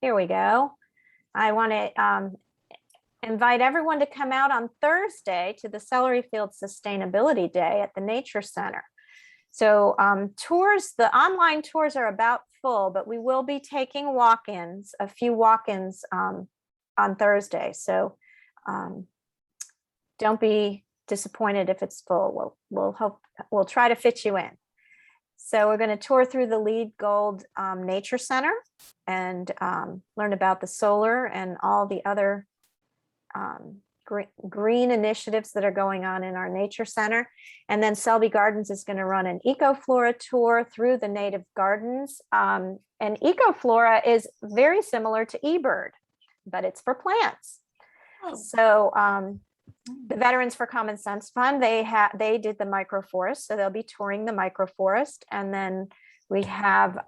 Here we go. I want to invite everyone to come out on Thursday to the Celery Field Sustainability Day at the Nature Center. So tours, the online tours are about full, but we will be taking walk-ins, a few walk-ins on Thursday. So don't be disappointed if it's full. We'll try to fit you in. So we're going to tour through the Lead Gold Nature Center and learn about the solar and all the other green initiatives that are going on in our nature center. And then Selby Gardens is going to run an Ecoflora tour through the native gardens. And Ecoflora is very similar to eBird, but it's for plants. Oh. So the Veterans for Common Sense Fund, they did the microforest, so they'll be touring the microforest. And then we have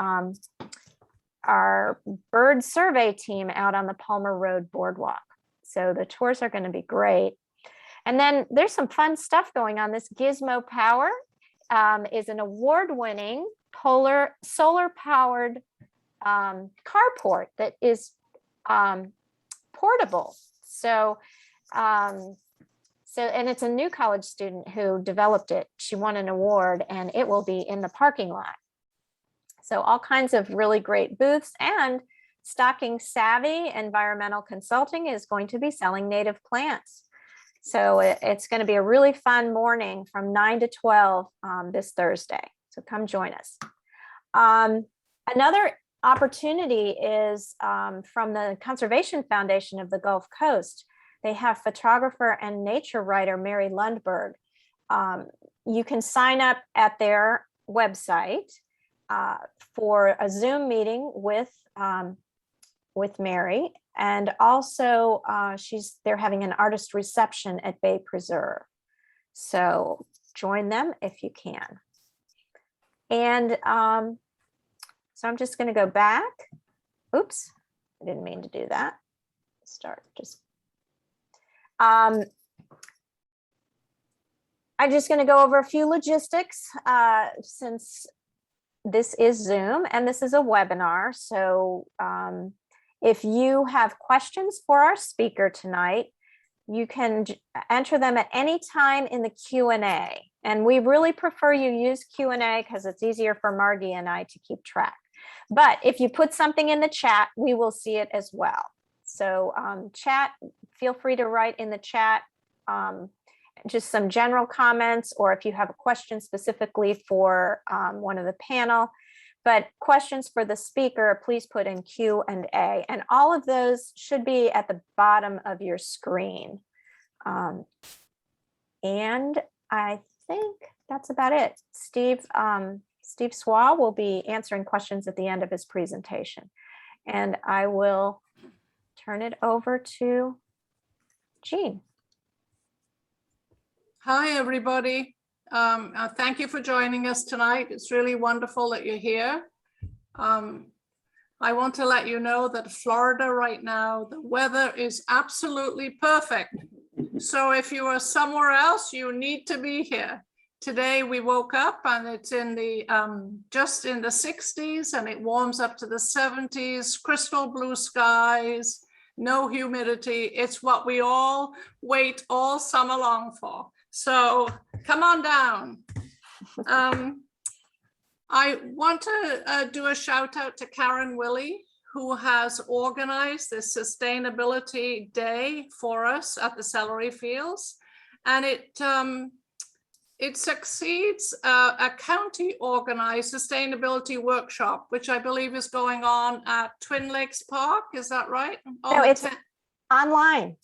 our bird survey team out on the Palmer Road Boardwalk. So the tours are going to be great. And then there's some fun stuff going on. This Gizmo Power is an award-winning solar-powered carport that is portable. And it's a new college student who developed it. She won an award, and it will be in the parking lot. So all kinds of really great booths, and Stocking Savvy Environmental Consulting is going to be selling native plants. So it's going to be a really fun morning from 9 to 12 this Thursday. So come join us. Another opportunity is from the Conservation Foundation of the Gulf Coast. They have photographer and nature writer Mary Lundberg. You can sign up at their website for a Zoom meeting with Mary, and also they're having an artist reception at Bay Preserve. So join them if you can. And so I'm just going to go back. Oops, I didn't mean to do that. I'm just going to go over a few logistics since this is Zoom and this is a webinar. So if you have questions for our speaker tonight, you can enter them at any time in the Q&A. And we really prefer you use Q&A because it's easier for Margie and I to keep track. But if you put something in the chat, we will see it as well. So chat, feel free to write in the chat just some general comments, or if you have a question specifically for one of the panel. But questions for the speaker, please put in Q&A. And all of those should be at the bottom of your screen. And I think that's about it. Steve Suau will be answering questions at the end of his presentation. And I will turn it over to Jean. Hi, everybody. Thank you for joining us tonight. It's really wonderful that you're here. I want to let you know that Florida right now, the weather is absolutely perfect. So if you are somewhere else, you need to be here. Today we woke up and it's in the just in the 60s, and it warms up to the 70s, crystal blue skies, no humidity. It's what we all wait all summer long for. So come on down. I want to do a shout out to Karen Willey, who has organized this Sustainability Day for us at the Celery Fields. And it succeeds a county organized sustainability workshop, which I believe is going on at Twin Lakes Park. Is that right? No, it's online.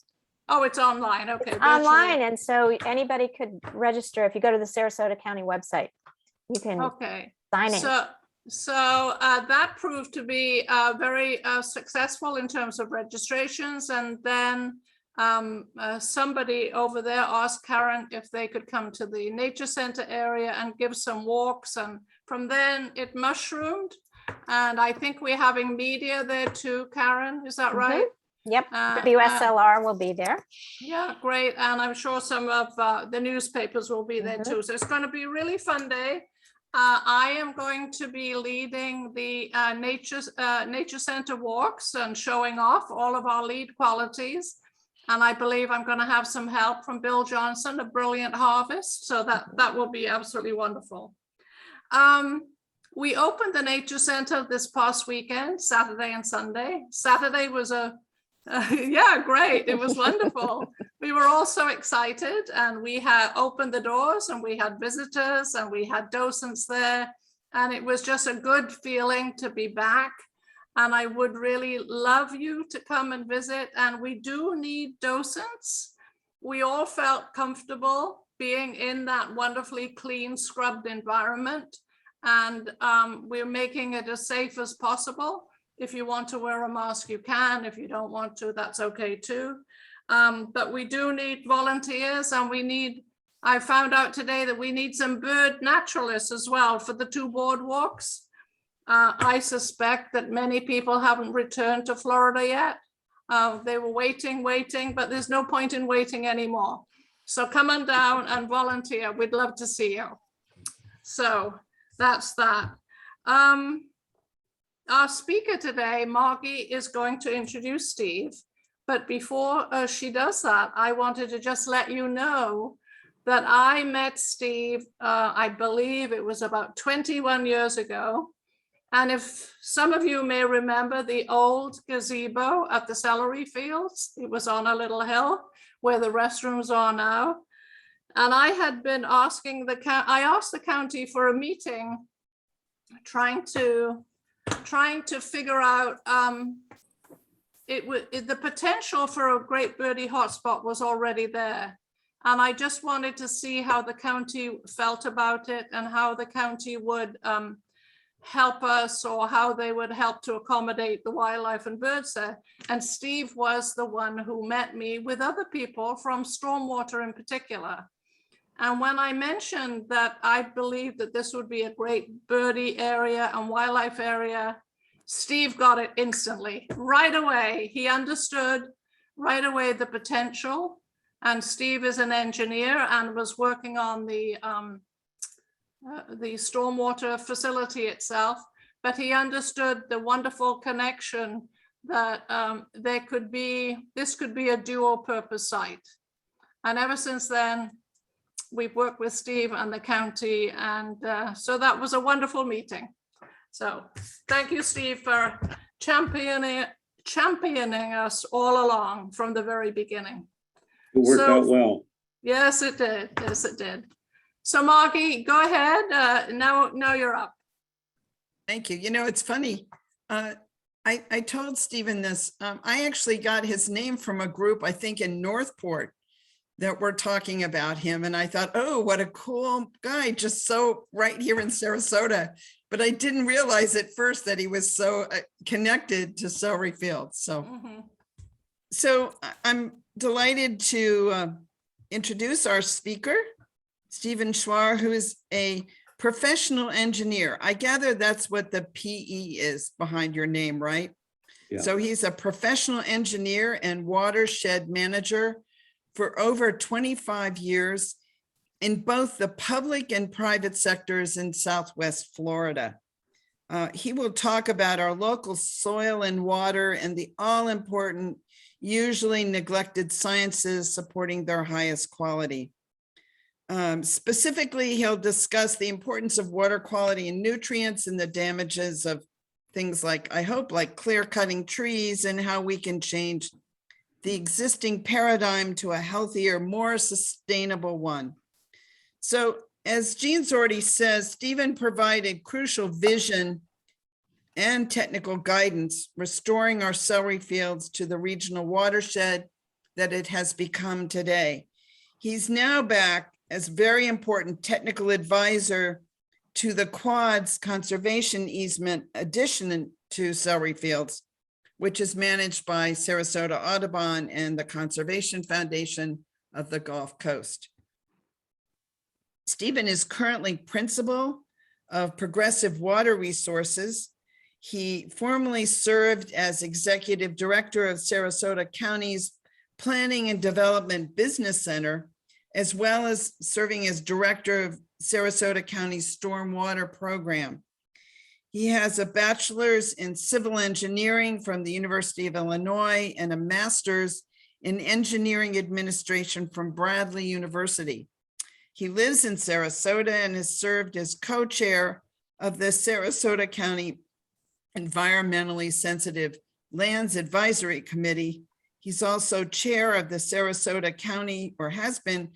Oh, it's online. Okay. It's online. And so anybody could register. If you go to the Sarasota County website, you can sign in. So that proved to be very successful in terms of registrations. And then somebody over there asked Karen if they could come to the nature center area and give some walks. And from then it mushroomed. And I think we're having media there too, Karen. Is that right? Yep, WSLR will be there. Yeah, great. And I'm sure some of the newspapers will be there too. So it's going to be a really fun day. I am going to be leading the Nature Center walks and showing off all of our lead qualities. And I believe I'm going to have some help from Bill Johnson of Brilliant Harvest. So that will be absolutely wonderful. We opened the Nature Center this past weekend, Saturday and Sunday. Saturday was yeah, great. It was wonderful. We were all so excited, and we had opened the doors, and we had visitors, and we had docents there, and it was just a good feeling to be back. And I would really love you to come and visit. And we do need docents. We all felt comfortable being in that wonderfully clean, scrubbed environment. And we're making it as safe as possible. If you want to wear a mask, you can. If you don't want to, that's okay too. But we do need volunteers, and I found out today that we need some bird naturalists as well for the 2 boardwalks. I suspect that many people haven't returned to Florida yet. They were waiting, but there's no point in waiting anymore. So come on down and volunteer. We'd love to see you. So that's that. Our speaker today, Margie, is going to introduce Steve. But before she does that, I wanted to just let you know that I met Steve, I believe it was about 21 years ago. And if some of you may remember the old gazebo at the celery fields, it was on a little hill where the restrooms are now. And I had been asking I asked the county for a meeting, trying to figure out the potential for a great birdie hotspot was already there. And I just wanted to see how the county felt about it, and how the county would help us, or how they would help to accommodate the wildlife and birds there. And Steve was the one who met me with other people from stormwater in particular. And when I mentioned that I believe that this would be a great birdie area and wildlife area, Steve got it instantly, right away. He understood right away the potential. And Steve is an engineer and was working on the stormwater facility itself, but he understood the wonderful connection that this could be a dual purpose site. And ever since then, we've worked with Steve and the county, and so that was a wonderful meeting. So thank you, Steve, for championing us all along from the very beginning. It worked out well. Yes, it did. Yes, it did. So Margie, go ahead. Now you're up. Thank you. You know, it's funny. I told Stephen this. I actually got his name from a group, I think in Northport, that were talking about him. And I thought, oh, what a cool guy, just so right here in Sarasota. But I didn't realize at first that he was so connected to celery fields. So I'm delighted to introduce our speaker, Stephen Suau, who is a professional engineer. I gather that's what the PE is behind your name, right? Yeah. So he's a professional engineer and watershed manager for over 25 years in both the public and private sectors in Southwest Florida. He will talk about our local soil and water and the all-important, usually neglected sciences supporting their highest quality. Specifically, he'll discuss the importance of water quality and nutrients and the damages of things like, I hope, like clear cutting trees, and how we can change the existing paradigm to a healthier, more sustainable one. So as Jean's already says, Stephen provided crucial vision and technical guidance, restoring our celery fields to the regional watershed that it has become today. He's now back as very important technical advisor to the Quads Conservation Easement addition to celery fields, which is managed by Sarasota Audubon and the Conservation Foundation of the Gulf Coast. Stephen is currently principal of Progressive Water Resources. He formerly served as executive director of Sarasota County's Planning and Development Business Center, as well as serving as director of Sarasota County's Stormwater Program. He has a bachelor's in civil engineering from the University of Illinois and a master's in engineering administration from Bradley University. He lives in Sarasota and has served as co-chair of the Sarasota County Environmentally Sensitive Lands Advisory Committee. He's also chair of the Sarasota County, or has been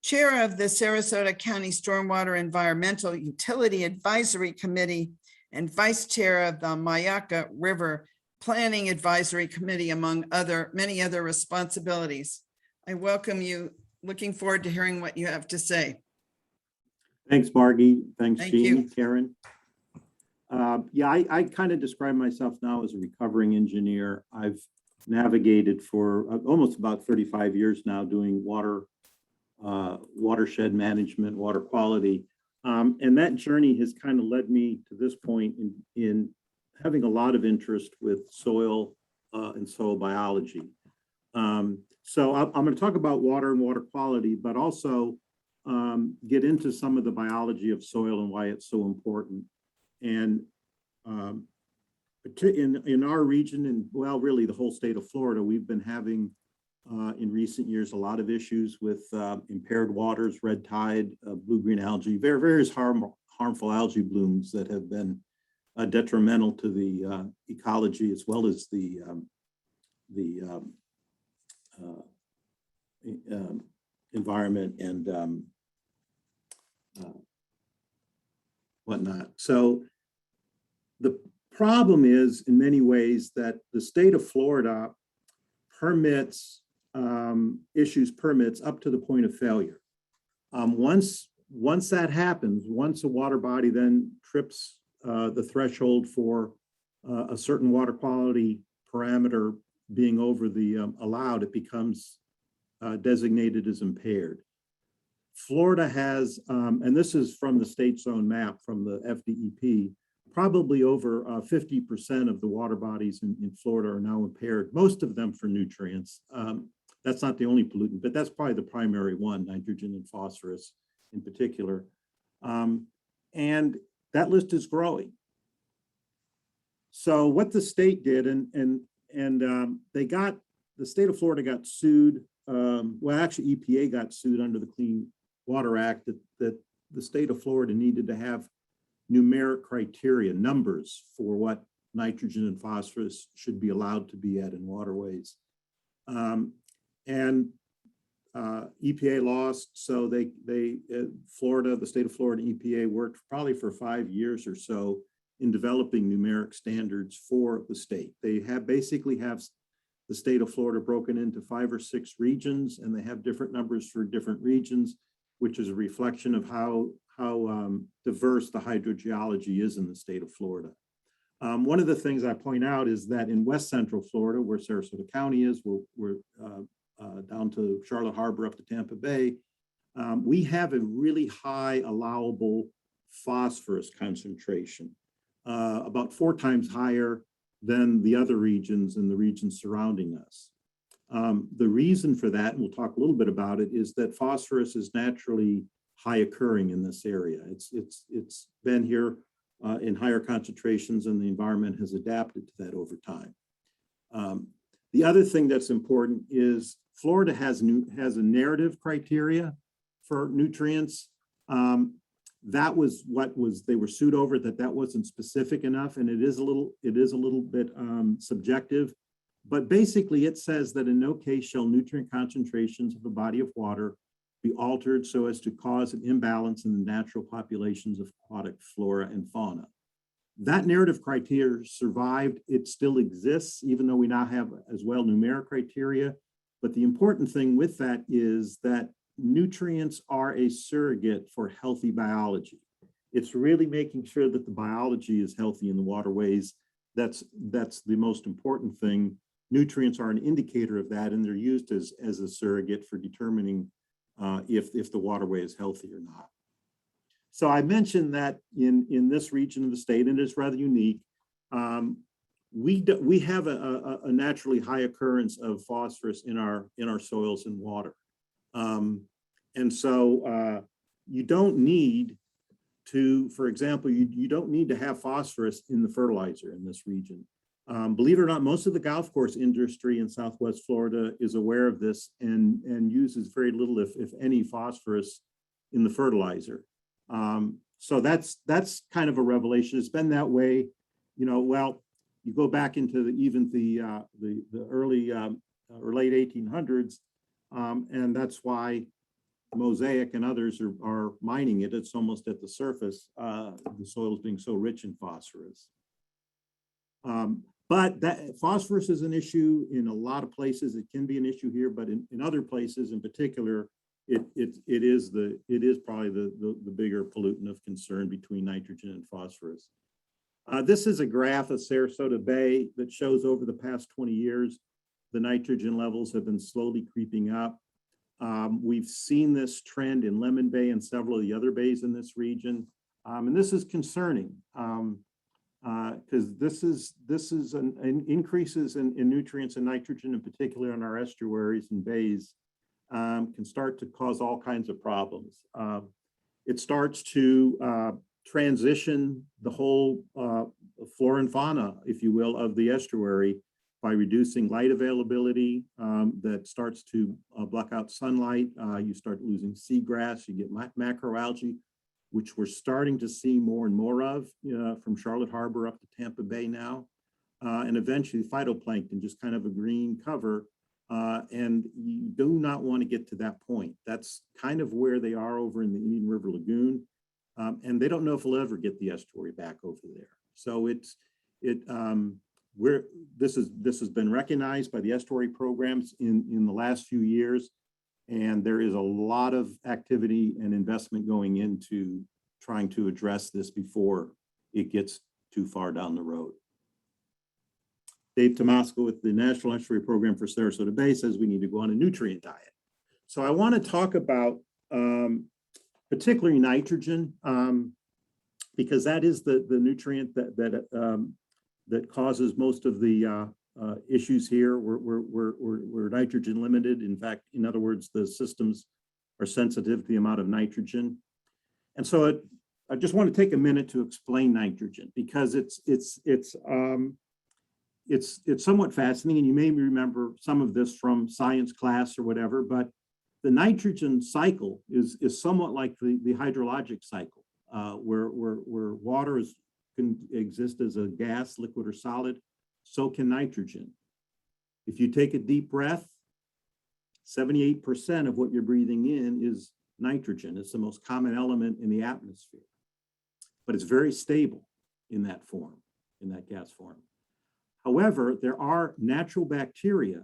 chair of the Sarasota County Stormwater Environmental Utility Advisory Committee and vice chair of the Myakka River Planning Advisory Committee, among many other responsibilities. I welcome you. Looking forward to hearing what you have to say. Thanks, Margie. Thanks, Thank Jean, you. Karen. Yeah, I kind of describe myself now as a recovering engineer. I've navigated for almost about 35 years now doing watershed management, water quality. And that journey has kind of led me to this point in having a lot of interest with soil and soil biology. So I'm going to talk about water and water quality, but also get into some of the biology of soil and why it's so important. And in our region, and well, really the whole state of Florida, we've been having in recent years a lot of issues with impaired waters, red tide, blue-green algae, various harmful algae blooms that have been detrimental to the ecology as well as the environment and whatnot. So the problem is, in many ways, that the state of Florida permits, issues permits up to the point of failure. Once that happens, once a water body then trips the threshold for a certain water quality parameter being over the allowed, it becomes designated as impaired. Florida has, and this is from the state's own map from the FDEP, probably over 50% of the water bodies in Florida are now impaired, most of them for nutrients. That's not the only pollutant, but that's probably the primary one, nitrogen and phosphorus in particular. And that list is growing. So what the state did, the state of Florida got sued. Well, actually EPA got sued under the Clean Water Act that the state of Florida needed to have numeric criteria, numbers for what nitrogen and phosphorus should be allowed to be at in waterways. EPA lost, so Florida, the state of Florida EPA worked probably for 5 years or so in developing numeric standards for the state. They basically have the state of Florida broken into 5 or 6 regions, and they have different numbers for different regions, which is a reflection of how diverse the hydrogeology is in the state of Florida. One of the things I point out is that in West Central Florida, where Sarasota County is, we're down to Charlotte Harbor up to Tampa Bay, we have a really high allowable phosphorus concentration, about 4 times higher than the other regions and the regions surrounding us. The reason for that, and we'll talk a little bit about it, is that phosphorus is naturally high occurring in this area. It's been here in higher concentrations, and the environment has adapted to that over time. The other thing that's important is Florida has a narrative criteria for nutrients. That was what they were sued over, that wasn't specific enough, and it is a little bit subjective. But basically, it says that in no case shall nutrient concentrations of a body of water be altered so as to cause an imbalance in the natural populations of aquatic flora and fauna. That narrative criteria survived. It still exists, even though we now have as well numeric criteria. But the important thing with that is that nutrients are a surrogate for healthy biology. It's really making sure that the biology is healthy in the waterways. That's the most important thing. Nutrients are an indicator of that, and they're used as a surrogate for determining if the waterway is healthy or not. So I mentioned that in this region of the state, and it's rather unique, we have a naturally high occurrence of phosphorus in our soils and water. And so you don't need to, for example, you don't need to have phosphorus in the fertilizer in this region. Believe it or not, most of the golf course industry in Southwest Florida is aware of this and uses very little, if any, phosphorus in the fertilizer. So that's kind of a revelation. It's been that way, well, you go back into even the early or late 1800s, and that's why Mosaic and others are mining it. It's almost at the surface, the soils being so rich in phosphorus. But that phosphorus is an issue in a lot of places. It can be an issue here, but in other places in particular, it is probably the bigger pollutant of concern between nitrogen and phosphorus. This is a graph of Sarasota Bay that shows over the past 20 years, the nitrogen levels have been slowly creeping up. We've seen this trend in Lemon Bay and several of the other bays in this region. And this is concerning because this is an increases in nutrients and nitrogen, in particular in our estuaries and bays, can start to cause all kinds of problems. It starts to transition the whole flora and fauna, if you will, of the estuary by reducing light availability that starts to block out sunlight. You start losing seagrass, you get macroalgae, which we're starting to see more and more of from Charlotte Harbor up to Tampa Bay now. And eventually phytoplankton, just kind of a green cover. And you do not want to get to that point. That's kind of where they are over in the Indian River Lagoon. And they don't know if we'll ever get the estuary back over there. So this has been recognized by the estuary programs in the last few years, and there is a lot of activity and investment going into trying to address this before it gets too far down the road. Dave Tomasco with the National Estuary Program for Sarasota Bay says we need to go on a nutrient diet. So I want to talk about particularly nitrogen, because that is the nutrient that causes most of the issues here. We're nitrogen limited. In fact, in other words, the systems are sensitive to the amount of nitrogen. And so I just want to take a minute to explain nitrogen because it's somewhat fascinating, and you may remember some of this from science class or whatever, but the nitrogen cycle is somewhat like the hydrologic cycle, where water can exist as a gas, liquid, or solid. So can nitrogen. If you take a deep breath, 78% of what you're breathing in is nitrogen. It's the most common element in the atmosphere, but it's very stable in that form, in that gas form. However, there are natural bacteria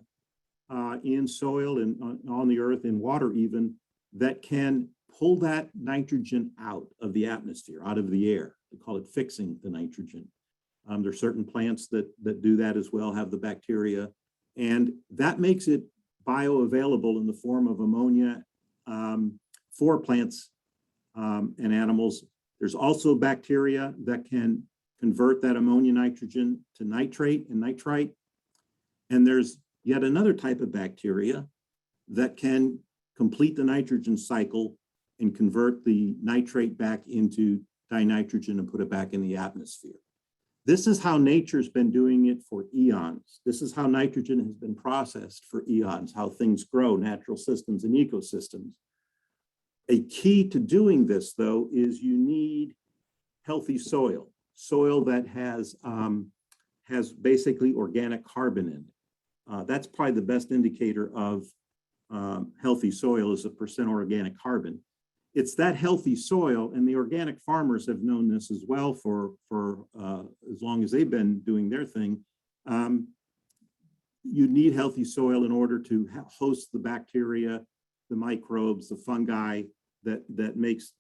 in soil and on the earth, in water even, that can pull that nitrogen out of the atmosphere, out of the air. They call it fixing the nitrogen. There are certain plants that do that as well, have the bacteria, and that makes it bioavailable in the form of ammonia for plants and animals. There's also bacteria that can convert that ammonia nitrogen to nitrate and nitrite. And there's yet another type of bacteria that can complete the nitrogen cycle and convert the nitrate back into dinitrogen and put it back in the atmosphere. This is how nature's been doing it for eons. This is how nitrogen has been processed for eons, how things grow, natural systems and ecosystems. A key to doing this, though, is you need healthy soil that has basically organic carbon in it. That's probably the best indicator of healthy soil is the percent organic carbon. It's that healthy soil, and the organic farmers have known this as well for as long as they've been doing their thing. You need healthy soil in order to host the bacteria, the microbes, the fungi that makes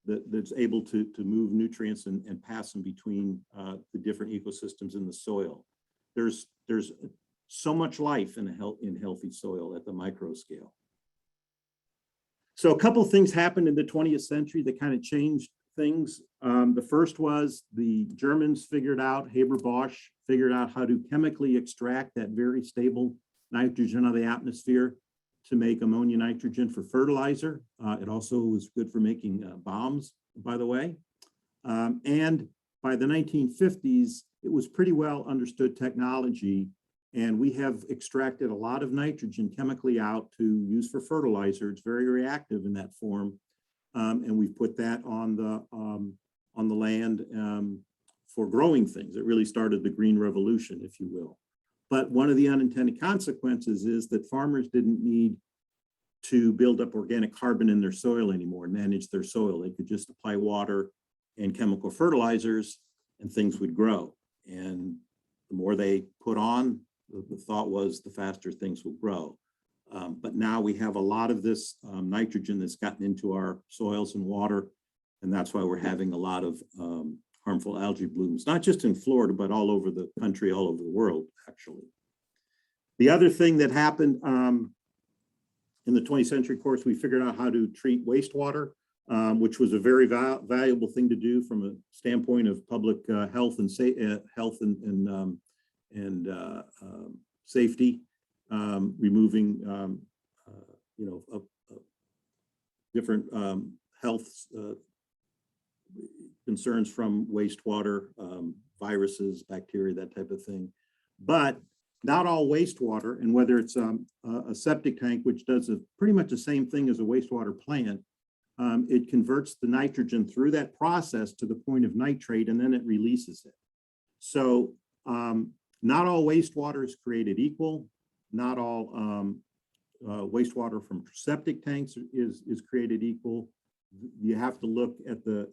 that's able to move nutrients and pass them between the different ecosystems in the soil. There's so much life in healthy soil at the micro scale. So a couple of things happened in the 20th century that kind of changed things. The first was the Germans Haber-Bosch figured out how to chemically extract that very stable nitrogen out of the atmosphere. to make ammonia nitrogen for fertilizer. It also was good for making bombs, by the way. And by the 1950s, it was pretty well understood technology, and we have extracted a lot of nitrogen chemically out to use for fertilizer. It's very reactive in that form, and we've put that on the land for growing things. It really started the green revolution, if you will. But one of the unintended consequences is that farmers didn't need to build up organic carbon in their soil anymore and manage their soil. They could just apply water and chemical fertilizers and things would grow. And the more they put on, the thought was the faster things will grow. But now we have a lot of this nitrogen that's gotten into our soils and water. And that's why we're having a lot of harmful algae blooms, not just in Florida, but all over the country, all over the world, actually. The other thing that happened in the 20th century, of course, we figured out how to treat wastewater, which was a very valuable thing to do from a standpoint of public health and safety, removing different health concerns from wastewater, viruses, bacteria, that type of thing. But not all wastewater, and whether it's a septic tank, which does pretty much the same thing as a wastewater plant, it converts the nitrogen through that process to the point of nitrate, and then it releases it. So not all wastewater is created equal. Not all wastewater from septic tanks is created equal. You have to look at the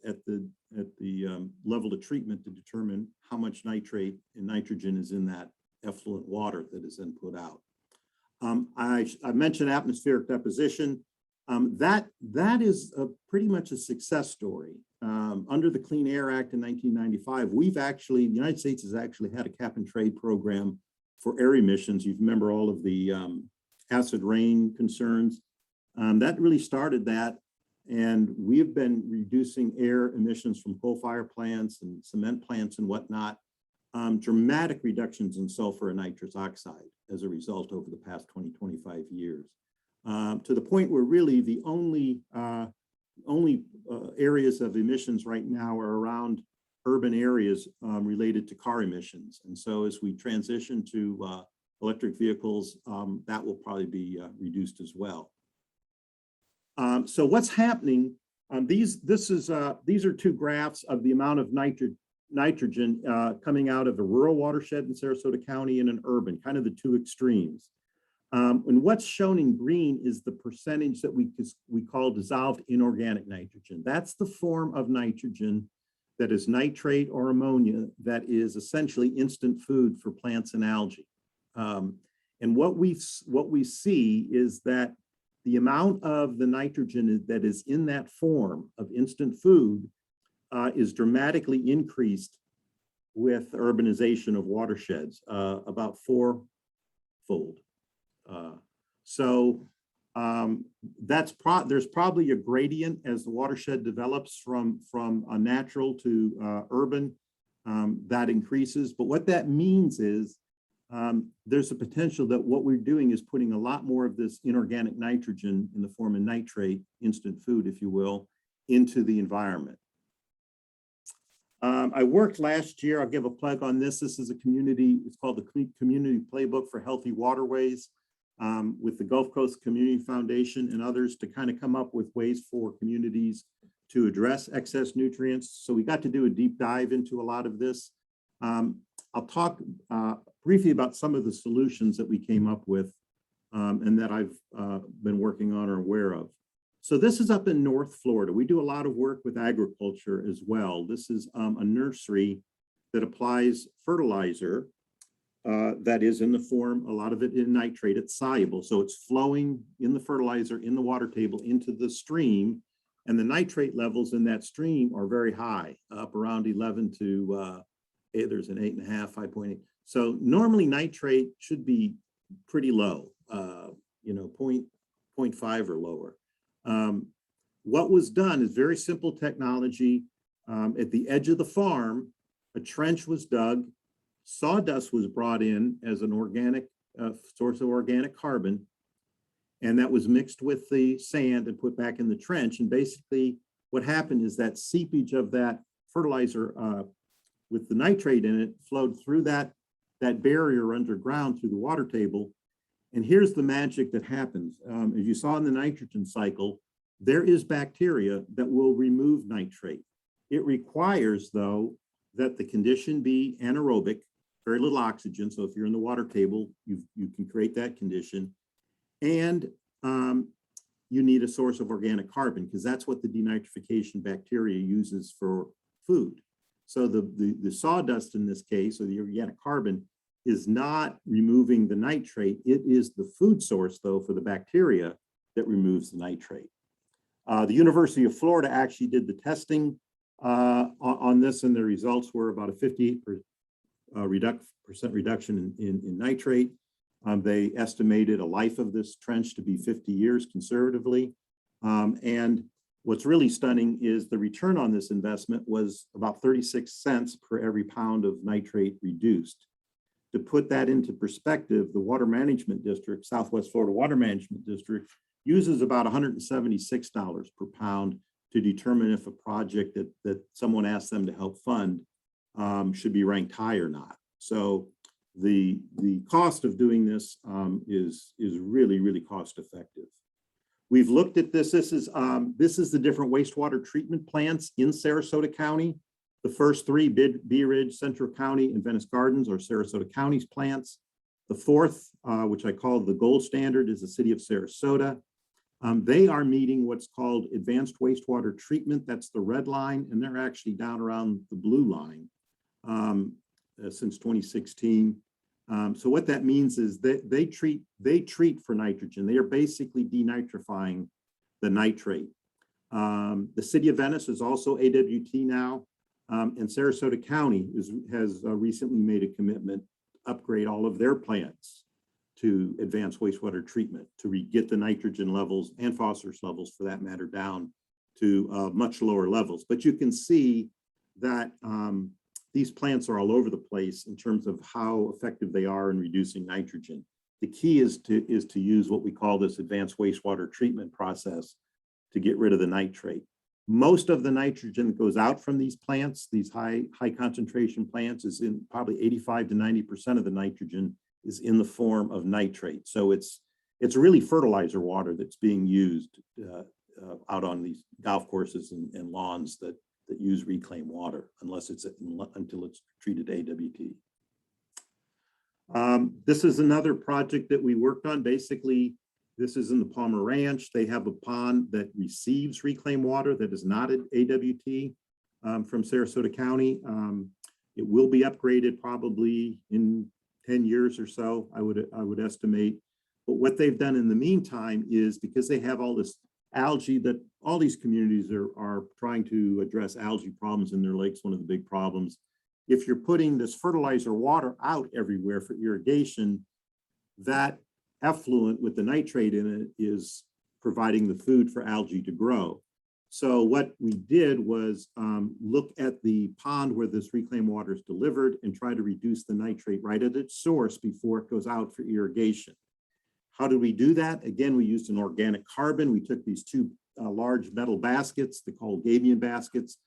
level of treatment to determine how much nitrate and nitrogen is in that effluent water that is then put out. I mentioned atmospheric deposition. That is pretty much a success story. Under the Clean Air Act in 1995, the United States has actually had a cap and trade program for air emissions. You remember all of the acid rain concerns. That really started that. And we've been reducing air emissions from coal-fired plants and cement plants and whatnot, dramatic reductions in sulfur and nitrous oxide as a result over the past 20, 25 years. To the point where really the only areas of emissions right now are around urban areas related to car emissions. And so as we transition to electric vehicles, that will probably be reduced as well. So what's happening? These are two graphs of the amount of nitrogen coming out of a rural watershed in Sarasota County and an urban, kind of the two extremes. And what's shown in green is the percentage that we call dissolved inorganic nitrogen. That's the form of nitrogen that is nitrate or ammonia that is essentially instant food for plants and algae. And what we see is that the amount of the nitrogen that is in that form of instant food is dramatically increased with urbanization of watersheds, about fourfold. There's probably a gradient as the watershed develops from a natural to urban that increases. But what that means is there's a potential that what we're doing is putting a lot more of this inorganic nitrogen in the form of nitrate, instant food, if you will, into the environment. I worked last year, I'll give a plug on this. This is a community, it's called the Community Playbook for Healthy Waterways with the Gulf Coast Community Foundation and others to kind of come up with ways for communities to address excess nutrients. So we got to do a deep dive into a lot of this. I'll talk briefly about some of the solutions that we came up with and that I've been working on or aware of. So this is up in North Florida. We do a lot of work with agriculture as well. This is a nursery that applies fertilizer that is in the form, a lot of it in nitrate. It's soluble, so it's flowing in the fertilizer in the water table into the stream, and the nitrate levels in that stream are very high, up around 11 to there's an 8.5, 5.8. So normally nitrate should be pretty low, 0.5 or lower. What was done is very simple technology. At the edge of the farm, a trench was dug, sawdust was brought in as an organic source of organic carbon, And that was mixed with the sand and put back in the trench. And basically what happened is that seepage of that fertilizer with the nitrate in it flowed through that barrier underground through the water table. And here's the magic that happens. As you saw in the nitrogen cycle, there is bacteria that will remove nitrate. It requires, though, that the condition be anaerobic, very little oxygen. So if you're in the water table, you can create that condition. And you need a source of organic carbon, because that's what the denitrification bacteria uses for food. So the sawdust in this case, or the organic carbon, is not removing the nitrate. It is the food source, though, for the bacteria that removes the nitrate. The University of Florida actually did the testing on this, and the results were about a 58% reduction in nitrate. They estimated a life of this trench to be 50 years conservatively. And what's really stunning is the return on this investment was about 36 cents per every pound of nitrate reduced. To put that into perspective, the Water Management District, Southwest Florida Water Management District, uses about $176 per pound to determine if a project that someone asks them to help fund should be ranked high or not. So the cost of doing this is really, really cost effective. We've looked at this. This is the different wastewater treatment plants in Sarasota County. The first three, Bee Ridge, Central County, and Venice Gardens, are Sarasota County's plants. The fourth, which I call the gold standard, is the city of Sarasota. They are meeting what's called advanced wastewater treatment. That's the red line, and they're actually down around the blue line since 2016. So what that means is that they treat for nitrogen. They are basically denitrifying the nitrate. The city of Venice is also AWT now, and Sarasota County has recently made a commitment to upgrade all of their plants to advanced wastewater treatment to get the nitrogen levels and phosphorus levels, for that matter, down to much lower levels. But you can see that these plants are all over the place in terms of how effective they are in reducing nitrogen. The key is to use what we call this advanced wastewater treatment process to get rid of the nitrate. Most of the nitrogen that goes out from these plants, these high concentration plants, is in probably 85 to 90% of the nitrogen is in the form of nitrate. So it's really fertilizer water that's being used out on these golf courses and lawns that use reclaimed water, until it's treated AWT. This is another project that we worked on. Basically, this is in the Palmer Ranch. They have a pond that receives reclaimed water that is not at AWT from Sarasota County. It will be upgraded probably in 10 years or so, I would estimate. But what they've done in the meantime is, because they have all this algae, that all these communities are trying to address algae problems in their lakes, one of the big problems. If you're putting this fertilizer water out everywhere for irrigation, that effluent with the nitrate in it is providing the food for algae to grow. So what we did was look at the pond where this reclaimed water is delivered and try to reduce the nitrate right at its source before it goes out for irrigation. How did we do that? Again, we used an organic carbon. We took these two large metal baskets, they call Gabion baskets,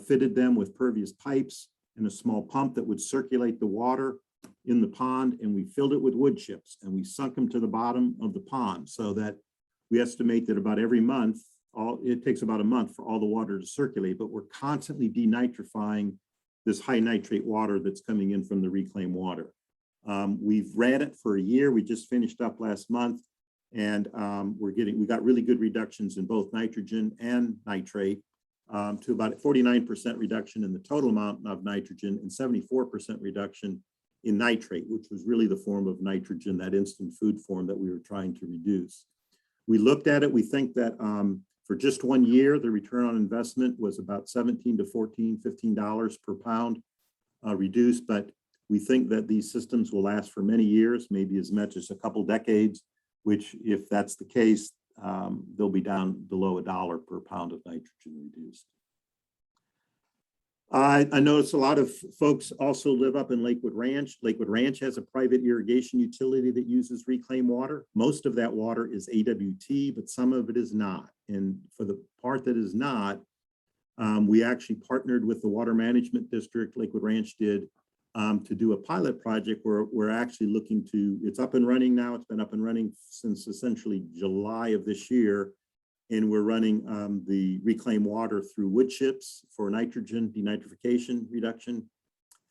fitted them with pervious pipes and a small pump that would circulate the water in the pond, and we filled it with wood chips and we sunk them to the bottom of the pond, so that we estimate that about every month, it takes about a month for all the water to circulate, but we're constantly denitrifying this high nitrate water that's coming in from the reclaimed water. We've ran it for a year. We just finished up last month, and we got really good reductions in both nitrogen and nitrate, to about 49% reduction in the total amount of nitrogen and 74% reduction in nitrate, which was really the form of nitrogen, that instant food form that we were trying to reduce. We looked at it. We think that for just 1 year, the return on investment was about $17 to $15 per pound reduced, but we think that these systems will last for many years, maybe as much as a couple decades, which, if that's the case, they'll be down below $1 per pound of nitrogen reduced. I notice a lot of folks also live up in Lakewood Ranch. Lakewood Ranch has a private irrigation utility that uses reclaimed water. Most of that water is AWT, but some of it is not. And for the part that is not, we actually partnered with the Water Management District, Lakewood Ranch did, to do a pilot project where we're actually looking to, it's up and running now. It's been up and running since essentially July of this year. And we're running the reclaimed water through wood chips for nitrogen denitrification reduction.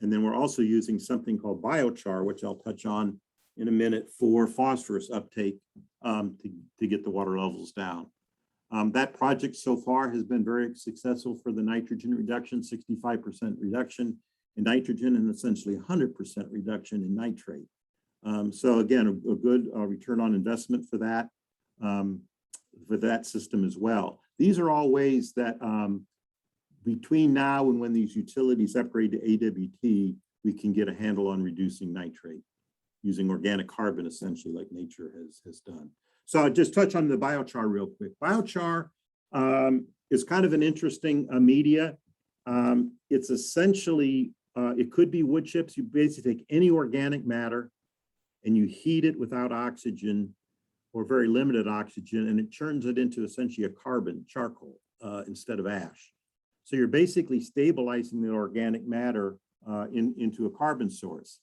And then we're also using something called biochar, which I'll touch on in a minute, for phosphorus uptake to get the water levels down. That project so far has been very successful for the nitrogen reduction, 65% reduction in nitrogen and essentially 100% reduction in nitrate. So again, a good return on investment for that system as well. These are all ways that between now and when these utilities upgrade to AWT, we can get a handle on reducing nitrate using organic carbon, essentially, like nature has done. So I'll just touch on the biochar real quick. Biochar is kind of an interesting media. It's essentially, it could be wood chips. You basically take any organic matter and you heat it without oxygen or very limited oxygen, and it turns it into essentially a carbon, charcoal, instead of ash. So you're basically stabilizing the organic matter into a carbon source.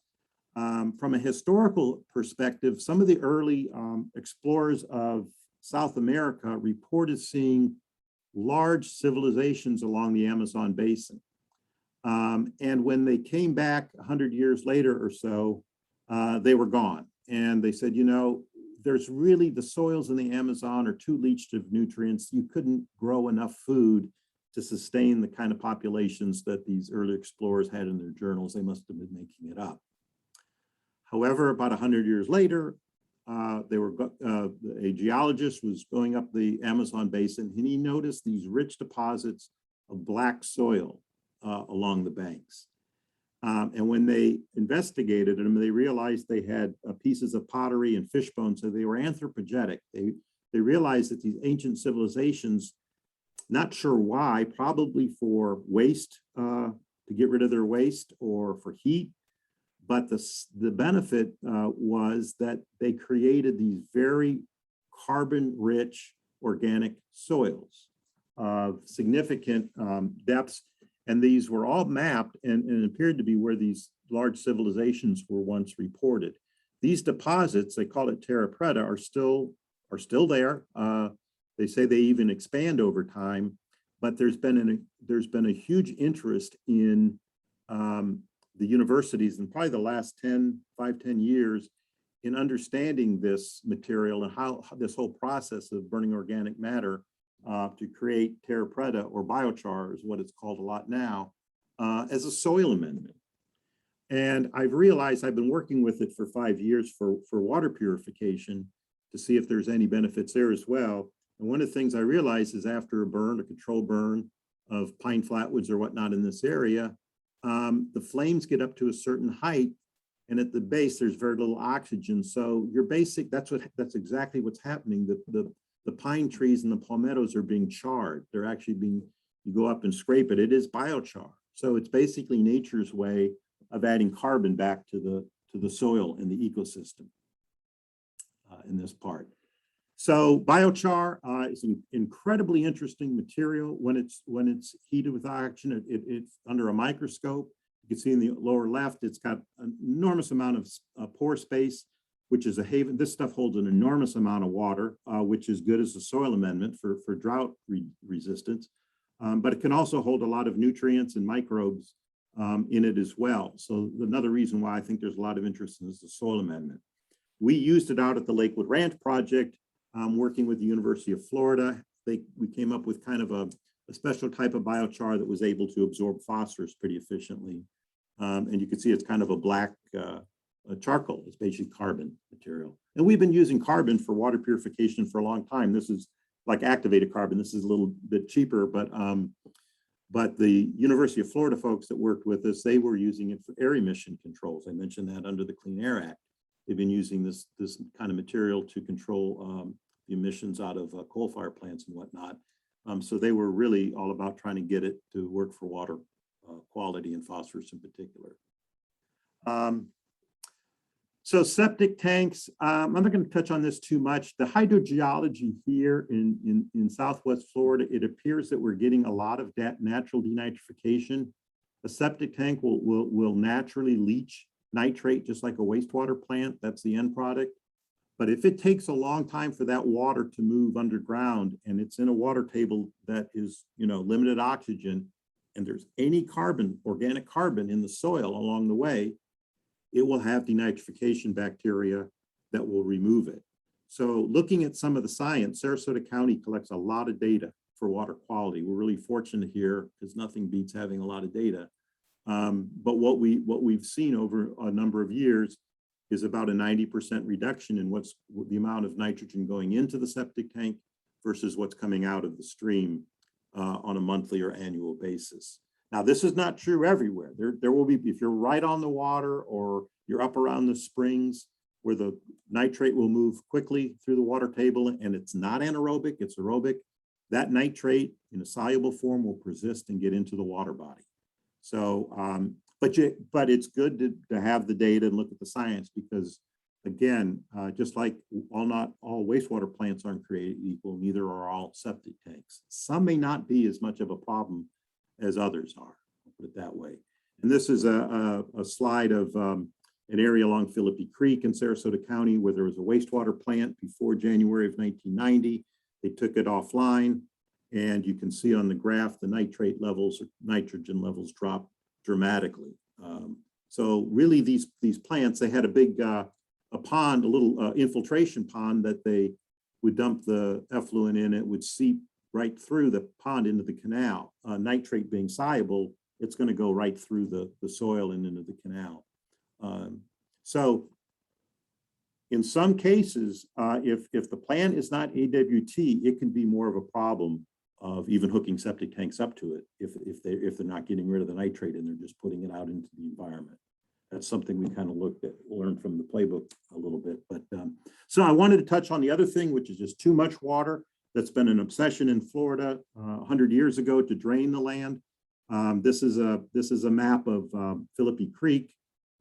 From a historical perspective, some of the early explorers of South America reported seeing large civilizations along the Amazon basin. And when they came back 100 years later or so, they were gone. And they said, you know, there's really, the soils in the Amazon are too leached of nutrients. You couldn't grow enough food to sustain the kind of populations that these early explorers had in their journals. They must have been making it up. However, about 100 years later, a geologist was going up the Amazon basin, and he noticed these rich deposits of black soil along the banks. And when they investigated them, they realized they had pieces of pottery and fish bones, so they were anthropogenic. They realized that these ancient civilizations, not sure why, probably for waste, to get rid of their waste or for heat, but the benefit was that they created these very carbon-rich organic soils of significant depths. And these were all mapped and appeared to be where these large civilizations were once reported. These deposits, they call it terra preta, are still there. They say they even expand over time, but there's been a huge interest in the universities in probably the last 10 years in understanding this material and how this whole process of burning organic matter to create terra preta, or biochar is what it's called a lot now, as a soil amendment. And I've realized I've been working with it for 5 years for water purification to see if there's any benefits there as well. And one of the things I realized is after a burn, a controlled burn of pine flatwoods or whatnot in this area, the flames get up to a certain height, and at the base there's very little oxygen. So that's exactly what's happening. The pine trees and the palmettos are being charred. They're actually being, you go up and scrape it, it is biochar. So it's basically nature's way of adding carbon back to the soil and the ecosystem in this part. So biochar is an incredibly interesting material when it's heated with oxygen. It's under a microscope. You can see in the lower left, it's got an enormous amount of pore space, which is a haven. This stuff holds an enormous amount of water, which is good as a soil amendment for drought resistance. But it can also hold a lot of nutrients and microbes in it as well. So another reason why I think there's a lot of interest in this is the soil amendment. We used it out at the Lakewood Ranch project, working with the University of Florida. We came up with kind of a special type of biochar that was able to absorb phosphorus pretty efficiently. And you can see it's kind of a black charcoal. It's basically carbon material. And we've been using carbon for water purification for a long time. This is like activated carbon. This is a little bit cheaper, but the University of Florida folks that worked with us, they were using it for air emission controls. I mentioned that under the Clean Air Act. They've been using this kind of material to control the emissions out of coal-fired plants and whatnot. So they were really all about trying to get it to work for water quality and phosphorus in particular. So septic tanks, I'm not going to touch on this too much. The hydrogeology here in Southwest Florida, it appears that we're getting a lot of natural denitrification. A septic tank will naturally leach nitrate just like a wastewater plant. That's the end product. But if it takes a long time for that water to move underground and it's in a water table that is, limited oxygen, and there's any carbon, organic carbon in the soil along the way, it will have denitrification bacteria that will remove it. So looking at some of the science, Sarasota County collects a lot of data for water quality. We're really fortunate here because nothing beats having a lot of data. But what we've seen over a number of years is about a 90% reduction in what's the amount of nitrogen going into the septic tank versus what's coming out of the stream on a monthly or annual basis. Now, this is not true everywhere. There will be, if you're right on the water or you're up around the springs where the nitrate will move quickly through the water table and it's not anaerobic, it's aerobic, that nitrate in a soluble form will persist and get into the water body. So, but it's good to have the data and look at the science because, again, just like not all wastewater plants aren't created equal, neither are all septic tanks. Some may not be as much of a problem as others are, I'll put it that way. And this is a slide of an area along Philippi Creek in Sarasota County where there was a wastewater plant before January of 1990. They took it offline, and you can see on the graph the nitrate levels, or nitrogen levels, drop dramatically. So really, these plants, they had a big a pond, a little infiltration pond that they would dump the effluent in. It would seep right through the pond into the canal. Nitrate being soluble, it's going to go right through the soil and into the canal. So in some cases, if the plant is not AWT, it can be more of a problem of even hooking septic tanks up to it if they're not getting rid of the nitrate and they're just putting it out into the environment. That's something we kind of learned from the playbook a little bit. But so I wanted to touch on the other thing, which is just too much water. That's been an obsession in Florida 100 years ago to drain the land. This is a map of Philippi Creek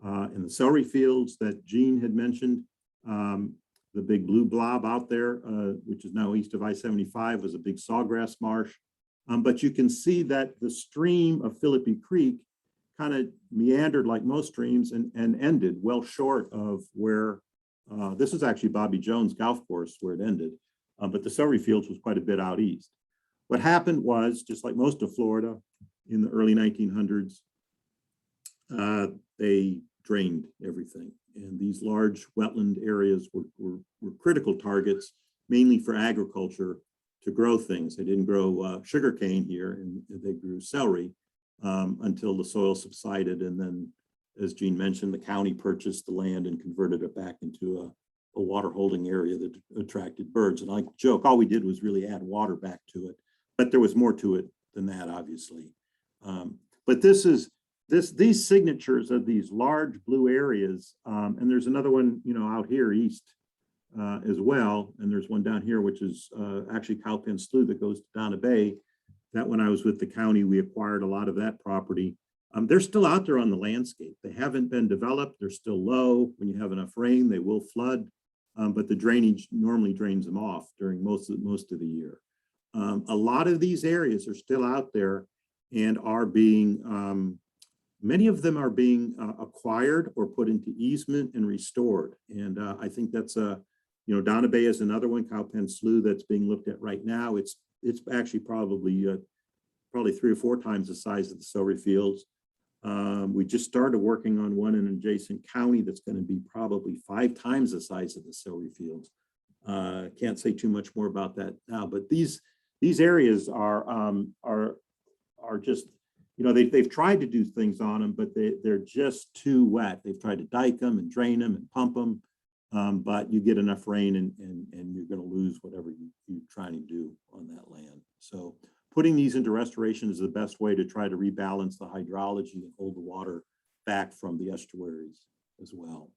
in the celery fields that Gene had mentioned. The big blue blob out there, which is now east of I-75, was a big sawgrass marsh. But you can see that the stream of Philippi Creek kind of meandered like most streams and ended well short of where, this is actually Bobby Jones Golf Course where it ended. But the celery fields was quite a bit out east. What happened was, just like most of Florida in the early 1900s, they drained everything. And these large wetland areas were critical targets, mainly for agriculture to grow things. They didn't grow sugarcane here, and they grew celery until the soil subsided. And then, as Gene mentioned, the county purchased the land and converted it back into a water holding area that attracted birds. And I joke, all we did was really add water back to it, but there was more to it than that, obviously. But these signatures of these large blue areas, and there's another one, out here east as well, and there's one down here, which is actually Cowpen Slough that goes to Donna Bay. That when I was with the county, we acquired a lot of that property. They're still out there on the landscape. They haven't been developed. They're still low. When you have enough rain, they will flood, but the drainage normally drains them off during most of the year. A lot of these areas are still out there and are being, many of them are being acquired or put into easement and restored. And I think that's Donna Bay is another one, Cowpen Slough, that's being looked at right now. It's actually probably 3 or 4 times the size of the celery fields. We just started working on one in an adjacent county that's going to be probably 5 times the size of the celery fields. Can't say too much more about that now, but these areas are just, they've tried to do things on them, but they're just too wet. They've tried to dike them and drain them and pump them, but you get enough rain and you're going to lose whatever you're trying to do on that land. So putting these into restoration is the best way to try to rebalance the hydrology and hold the water back from the estuaries as well.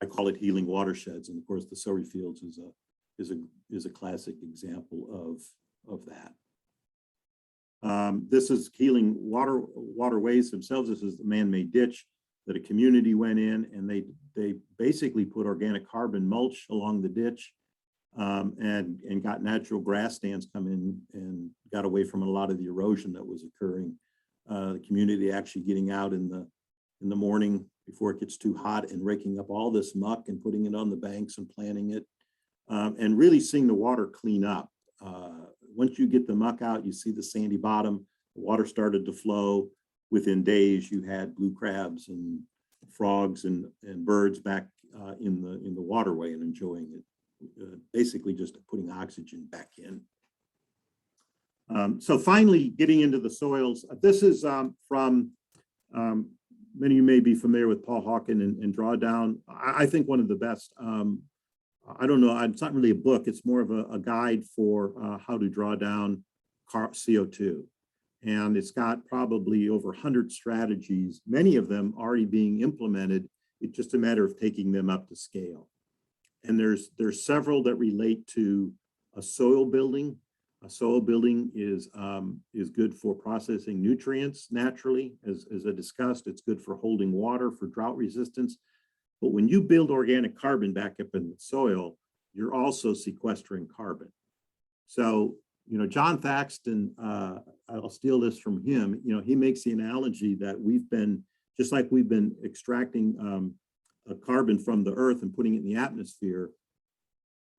I call it healing watersheds, and of course the celery fields is a classic example of that. This is healing waterways themselves. This is the man-made ditch that a community went in, and they basically put organic carbon mulch along the ditch, and got natural grass stands come in and got away from a lot of the erosion that was occurring. The community actually getting out in the morning before it gets too hot and raking up all this muck and putting it on the banks and planting it, and really seeing the water clean up. Once you get the muck out, you see the sandy bottom, the water started to flow. Within days, you had blue crabs and frogs and birds back in the waterway and enjoying it, basically just putting oxygen back in. So finally, getting into the soils. This is from, many of you may be familiar with Paul Hawken and Drawdown. I think one of the best, I don't know, it's not really a book, it's more of a guide for how to draw down CO2. And it's got probably over 100 strategies, many of them already being implemented. It's just a matter of taking them up to scale. And there's several that relate to a soil building. A soil building is good for processing nutrients naturally. As I discussed, it's good for holding water, for drought resistance. But when you build organic carbon back up in the soil, you're also sequestering carbon. So, John Thaxton, I'll steal this from him. He makes the analogy that just like we've been extracting carbon from the earth and putting it in the atmosphere,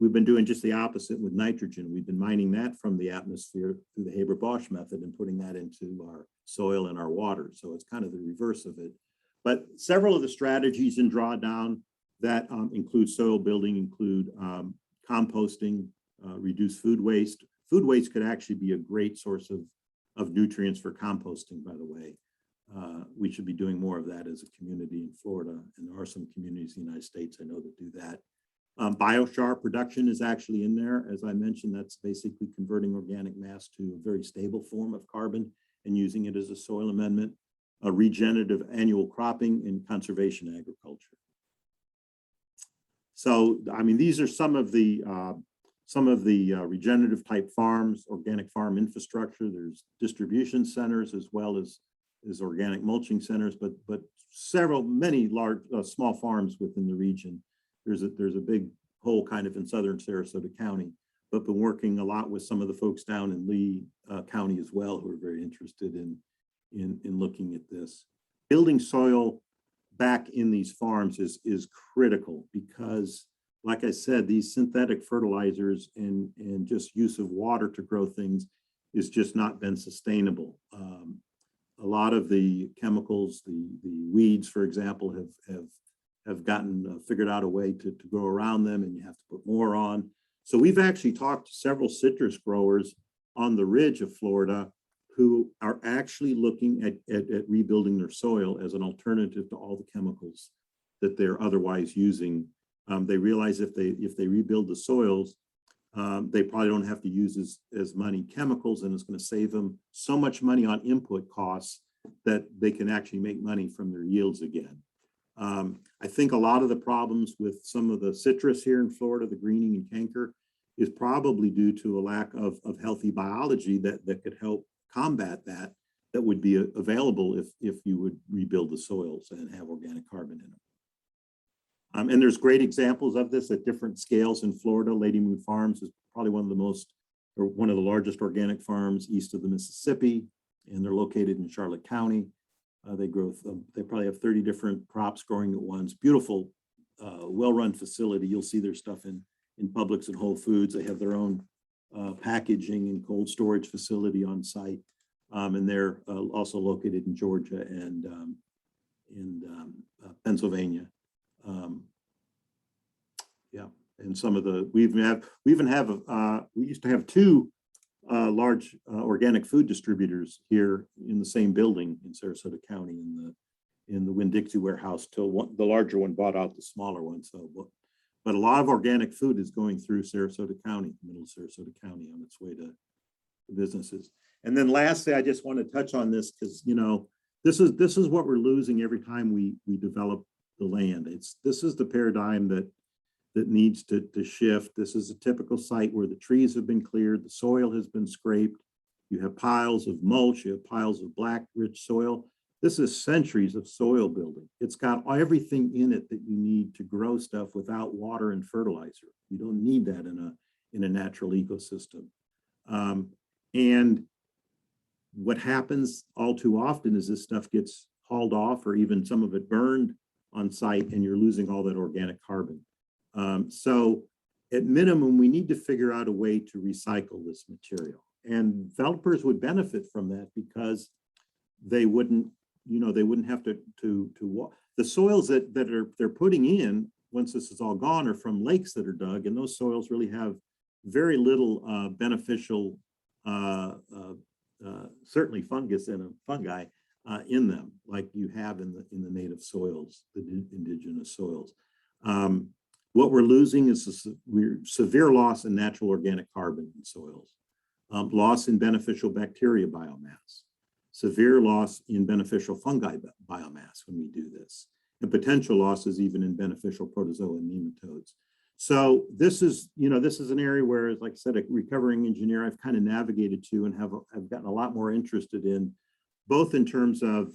we've been doing just the opposite with nitrogen. We've been mining that from the atmosphere through the Haber-Bosch method and putting that into our soil and our water. So it's kind of the reverse of it. But several of the strategies in Drawdown that include soil building include composting, reduce food waste. Food waste could actually be a great source of nutrients for composting, by the way. We should be doing more of that as a community in Florida, and there are some communities in the United States I know that do that. Biochar production is actually in there. As I mentioned, that's basically converting organic mass to a very stable form of carbon and using it as a soil amendment. Regenerative annual cropping and conservation agriculture. So, these are some of the regenerative type farms, organic farm infrastructure. There's distribution centers as well as organic mulching centers, but many large, small farms within the region. There's a big hole kind of in southern Sarasota County, but been working a lot with some of the folks down in Lee County as well, who are very interested in looking at this. Building soil back in these farms is critical because, like I said, these synthetic fertilizers and just use of water to grow things is just not been sustainable. A lot of the chemicals, the weeds, for example, have gotten figured out a way to grow around them, and you have to put more on. So we've actually talked to several citrus growers on the ridge of Florida who are actually looking at rebuilding their soil as an alternative to all the chemicals that they're otherwise using. They realize if they rebuild the soils, they probably don't have to use as many chemicals, and it's going to save them so much money on input costs that they can actually make money from their yields again. I think a lot of the problems with some of the citrus here in Florida, the greening and canker, is probably due to a lack of healthy biology that could help combat that would be available if you would rebuild the soils and have organic carbon in them. And there's great examples of this at different scales in Florida. Lady Moon Farms is probably one of the largest organic farms east of the Mississippi, and they're located in Charlotte County. They probably have 30 different crops growing at once. Beautiful, well-run facility. You'll see their stuff in Publix and Whole Foods. They have their own packaging and cold storage facility on site. And they're also located in Georgia and in Pennsylvania. Yeah, and some of we used to have two large organic food distributors here in the same building in Sarasota County in the Winn-Dixie warehouse till the larger one bought out the smaller one. So, but a lot of organic food is going through Sarasota County, middle of Sarasota County, on its way to businesses. And then lastly, I just want to touch on this because, this is what we're losing every time we develop the land. This is the paradigm that needs to shift. This is a typical site where the trees have been cleared, the soil has been scraped, You have piles of mulch, you have piles of black, rich soil. This is centuries of soil building. It's got everything in it that you need to grow stuff without water and fertilizer. You don't need that in a natural ecosystem. And what happens all too often is this stuff gets hauled off, or even some of it burned on site, and you're losing all that organic carbon. So at minimum, we need to figure out a way to recycle this material. And developers would benefit from that because they wouldn't, they wouldn't have to the soils that they're putting in once this is all gone are from lakes that are dug, and those soils really have very little beneficial, certainly fungus and fungi in them, like you have in the native soils, the indigenous soils. What we're losing is severe loss in natural organic carbon in soils, loss in beneficial bacteria biomass, severe loss in beneficial fungi biomass when we do this, and potential losses even in beneficial protozoa and nematodes. So this is, this is an area where, like I said, a recovering engineer, I've kind of navigated to and have gotten a lot more interested in, both in terms of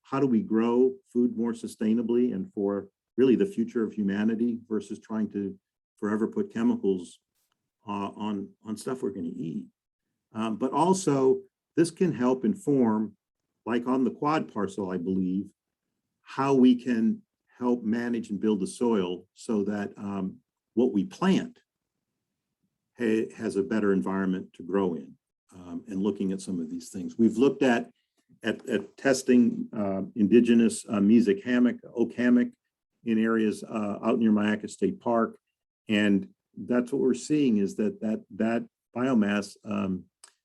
how do we grow food more sustainably and for really the future of humanity versus trying to forever put chemicals on stuff we're going to eat. But also, this can help inform, like on the quad parcel, I believe, how we can help manage and build the soil so that what we plant has a better environment to grow in, and looking at some of these things. We've looked at testing indigenous mesic hammock, oak hammock in areas out near Mayaca State Park. And that's what we're seeing is that biomass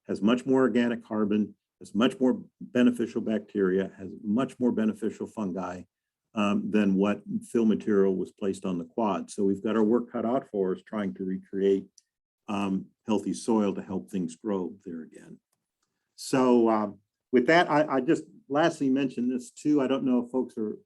has much more organic carbon, has much more beneficial bacteria, has much more beneficial fungi than what fill material was placed on the quad. So we've got our work cut out for us trying to recreate healthy soil to help things grow there again. So with that, I just lastly mention this too. I don't know if folks are,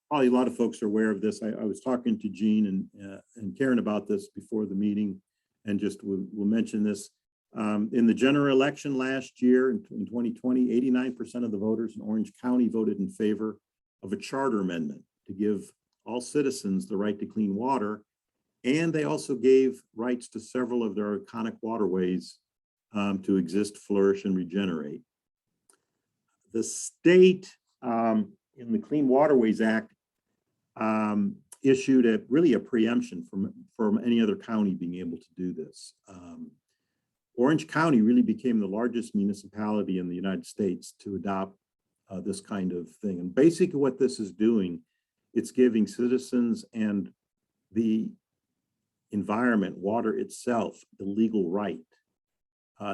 probably a lot of folks are aware of this. I was talking to Jean and Karen about this before the meeting, and just we'll mention this. In the general election last year in 2020, 89% of the voters in Orange County voted in favor of a charter amendment to give all citizens the right to clean water. And they also gave rights to several of their iconic waterways to exist, flourish, and regenerate. The state in the Clean Waterways Act issued really a preemption from any other county being able to do this. Orange County really became the largest municipality in the United States to adopt this kind of thing. And basically what this is doing, it's giving citizens and the environment, water itself, the legal right.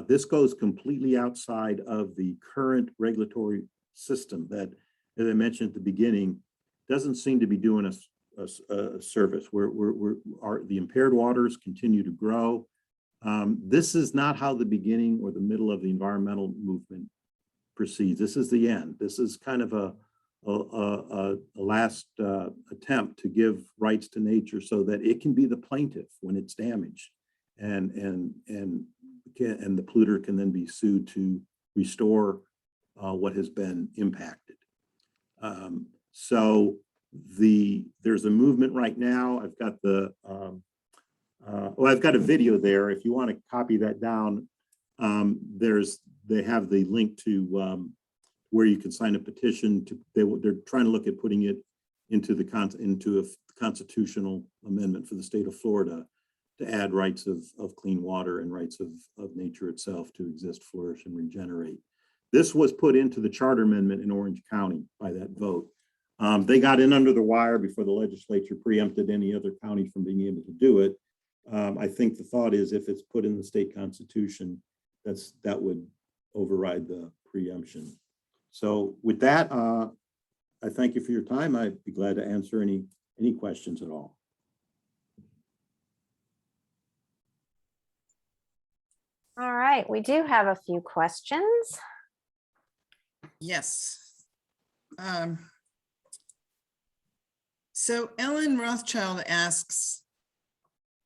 This goes completely outside of the current regulatory system that, as I mentioned at the beginning, doesn't seem to be doing us a service. The impaired waters continue to grow. This is not how the beginning or the middle of the environmental movement proceeds. This is the end. This is kind of a last attempt to give rights to nature so that it can be the plaintiff when it's damaged, and the polluter can then be sued to restore what has been impacted. So there's a movement right now. I've got I've got a video there. If you want to copy that down, they have the link to where you can sign a petition. They're trying to look at putting it into a constitutional amendment for the state of Florida to add rights of clean water and rights of nature itself to exist, flourish, and regenerate. This was put into the charter amendment in Orange County by that vote. They got in under the wire before the legislature preempted any other county from being able to do it. I think the thought is if it's put in the state constitution, that would override the preemption. So with that, I thank you for your time. I'd be glad to answer any questions at all. All right, we do have a few questions. Yes. So Ellen Rothschild asks,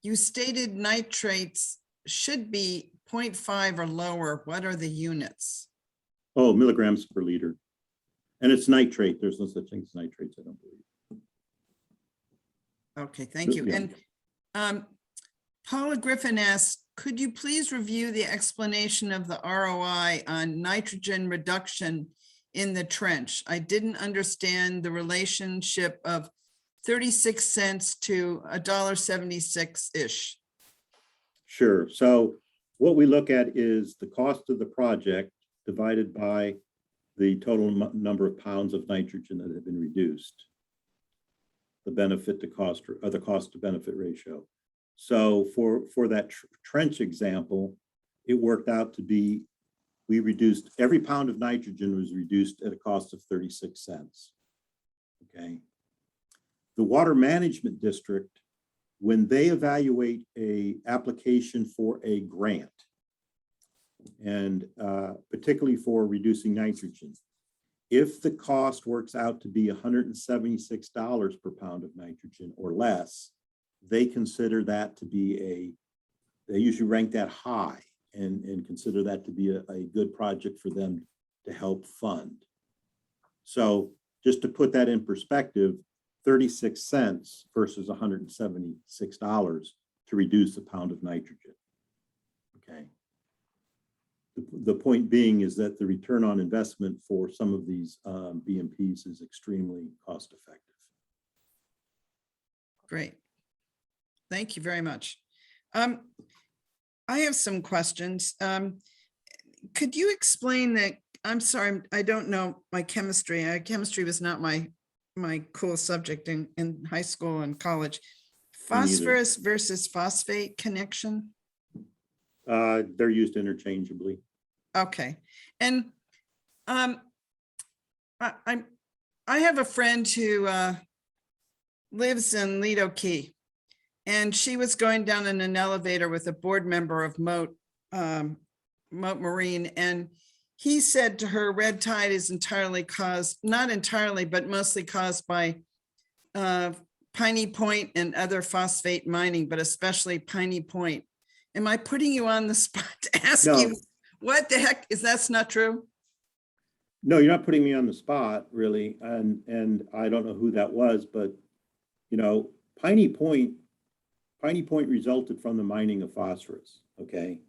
you stated nitrates should be 0.5 or lower. What are the units? Oh, milligrams per liter. And it's nitrate. There's no such thing as nitrates, I don't believe. Okay, thank you. Yeah. And Paula Griffin asks, could you please review the explanation of the ROI on nitrogen reduction in the trench? I didn't understand the relationship of 36 cents to $1.76-ish. Sure. So what we look at is the cost of the project divided by the total number of pounds of nitrogen that have been reduced. The benefit to cost or the cost to benefit ratio. So for that trench example, it worked out to be, we reduced, every pound of nitrogen was reduced at a cost of 36 cents. Okay. The Water Management District, when they evaluate a application for a grant, and particularly for reducing nitrogen, if the cost works out to be $176 per pound of nitrogen or less, they consider that to be they usually rank that high and consider that to be a good project for them to help fund. So just to put that in perspective, 36 cents versus $176 to reduce a pound of nitrogen. Okay. The point being is that the return on investment for some of these BMPs is extremely cost effective. Great. Thank you very much. I have some questions. Could you explain that? I'm sorry, I don't know my chemistry. Chemistry was not my cool subject in high school and college. Phosphorus versus phosphate connection? They're used interchangeably. Okay. And I have a friend who lives in Lido Key, and she was going down in an elevator with a board member of Moat Marine, and he said to her, red tide is entirely caused, not entirely, but mostly caused by Piney Point and other phosphate mining, but especially Piney Point. Am I putting you on the spot to ask you what the heck is that's not true? No, you're not putting me on the spot, really. And I don't know who that was, but you know, Piney Point resulted from the mining of phosphorus. Okay.